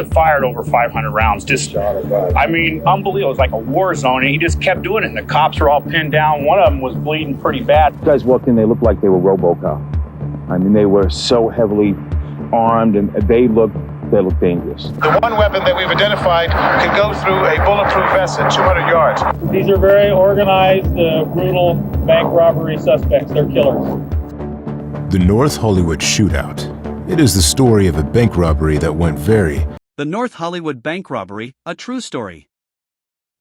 fired over 500 rounds. Just, I mean, unbelievable. It was like a war zone, and he just kept doing it. And the cops were all pinned down. One of them was bleeding pretty bad. Guys walked in, they looked like they were RoboCop. I mean, they were so heavily armed, and they looked dangerous. The one weapon that we've identified can go through a bulletproof vest at 200 yards. These are very organized, brutal bank robbery suspects. They're killers. The North Hollywood Shootout. It is the story of a bank robbery that went very. The North Hollywood bank robbery, a true story.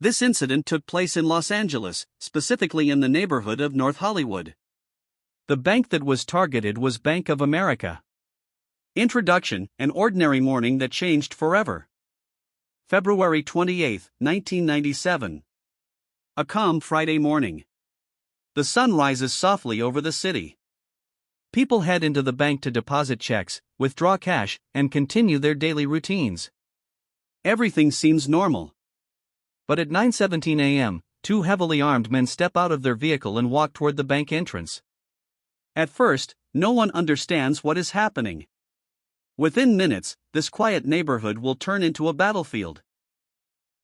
This incident took place in Los Angeles, specifically in the neighborhood of North Hollywood. The bank that was targeted was Bank of America. Introduction: an ordinary morning that changed forever. February 28, 1997. A calm Friday morning. The sun rises softly over the city. People head into the bank to deposit checks, withdraw cash, and continue their daily routines. Everything seems normal. But at 9:17 a.m., two heavily armed men step out of their vehicle and walk toward the bank entrance. At first, no one understands what is happening. Within minutes, this quiet neighborhood will turn into a battlefield.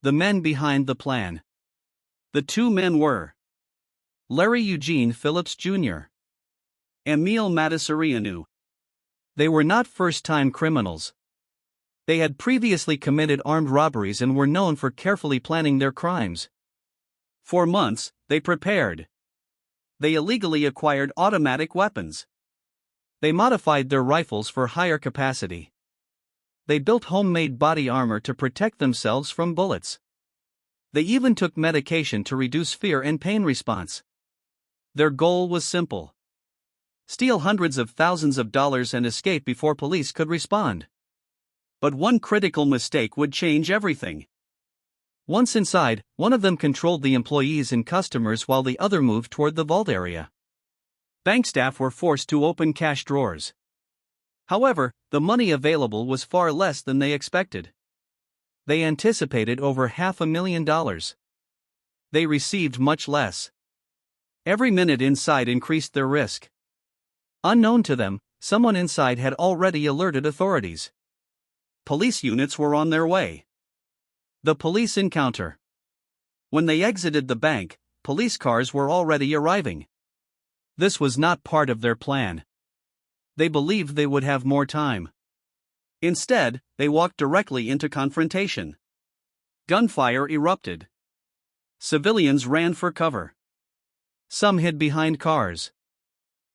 The men behind the plan. The two men were Larry Eugene Phillips Jr. Emil Matasarianu. They were not first-time criminals. They had previously committed armed robberies and were known for carefully planning their crimes. For months, they prepared. They illegally acquired automatic weapons. They modified their rifles for higher capacity. They built homemade body armor to protect themselves from bullets. They even took medication to reduce fear and pain response. Their goal was simple: steal hundreds of thousands of dollars and escape before police could respond. But one critical mistake would change everything. Once inside, one of them controlled the employees and customers while the other moved toward the vault area. Bank staff were forced to open cash drawers. However, the money available was far less than they expected. They anticipated over $500,000. They received much less. Every minute inside increased their risk. Unknown to them, someone inside had already alerted authorities. Police units were on their way. The police encounter. When they exited the bank, police cars were already arriving. This was not part of their plan. They believed they would have more time. Instead, they walked directly into confrontation. Gunfire erupted. Civilians ran for cover. Some hid behind cars.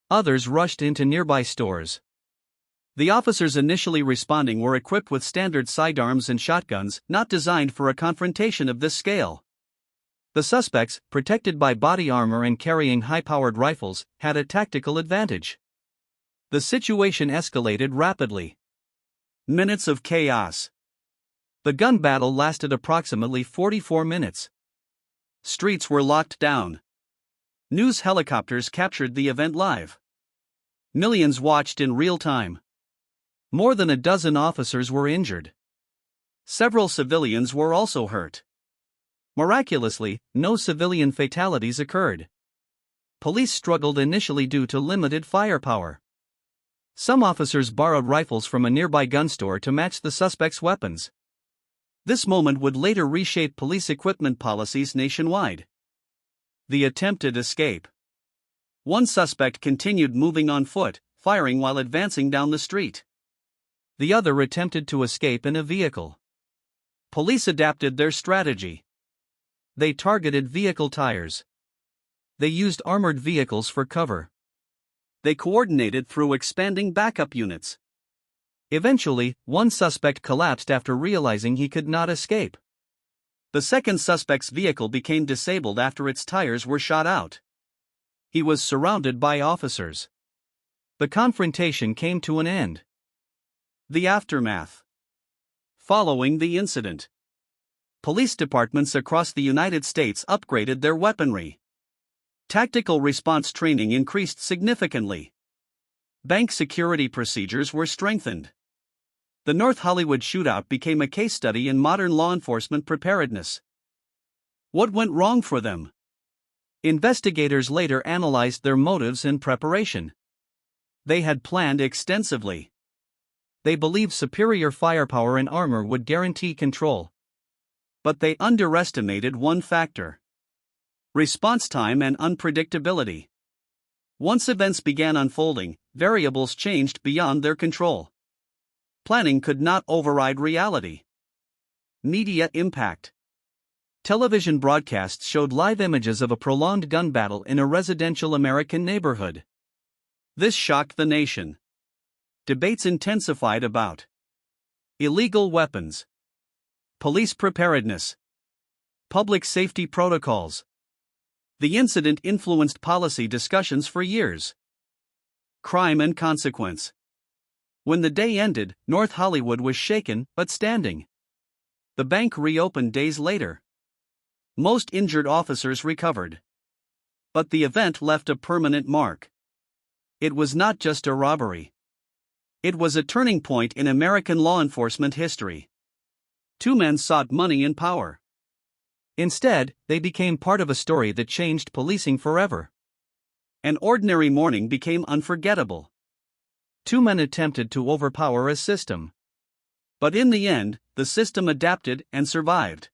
Others rushed into nearby stores. The officers initially responding were equipped with standard sidearms and shotguns, not designed for a confrontation of this scale. The suspects, protected by body armor and carrying high-powered rifles, had a tactical advantage. The situation escalated rapidly. Minutes of chaos. The gun battle lasted approximately 44 minutes. Streets were locked down. News helicopters captured the event live. Millions watched in real time. More than a dozen officers were injured. Several civilians were also hurt. Miraculously, no civilian fatalities occurred. Police struggled initially due to limited firepower. Some officers borrowed rifles from a nearby gun store to match the suspects' weapons. This moment would later reshape police equipment policies nationwide. The attempted escape. One suspect continued moving on foot, firing while advancing down the street. The other attempted to escape in a vehicle. Police adapted their strategy. They targeted vehicle tires. They used armored vehicles for cover. They coordinated through expanding backup units. Eventually, one suspect collapsed after realizing he could not escape. The second suspect's vehicle became disabled after its tires were shot out. He was surrounded by officers. The confrontation came to an end. The aftermath. Following the incident, police departments across the United States upgraded their weaponry. Tactical response training increased significantly. Bank security procedures were strengthened. The North Hollywood Shootout became a case study in modern law enforcement preparedness. What went wrong for them? Investigators later analyzed their motives and preparation. They had planned extensively. They believed superior firepower and armor would guarantee control. But they underestimated one factor: response time and unpredictability. Once events began unfolding, variables changed beyond their control. Planning could not override reality. Media impact. Television broadcasts showed live images of a prolonged gun battle in a residential American neighborhood. This shocked the nation. Debates intensified about illegal weapons, police preparedness, public safety protocols. The incident influenced policy discussions for years. Crime and consequence. When the day ended, North Hollywood was shaken but standing. The bank reopened days later. Most injured officers recovered. But the event left a permanent mark. It was not just a robbery. It was a turning point in American law enforcement history. Two men sought money and power. Instead, they became part of a story that changed policing forever. An ordinary morning became unforgettable. Two men attempted to overpower a system. But in the end, the system adapted and survived.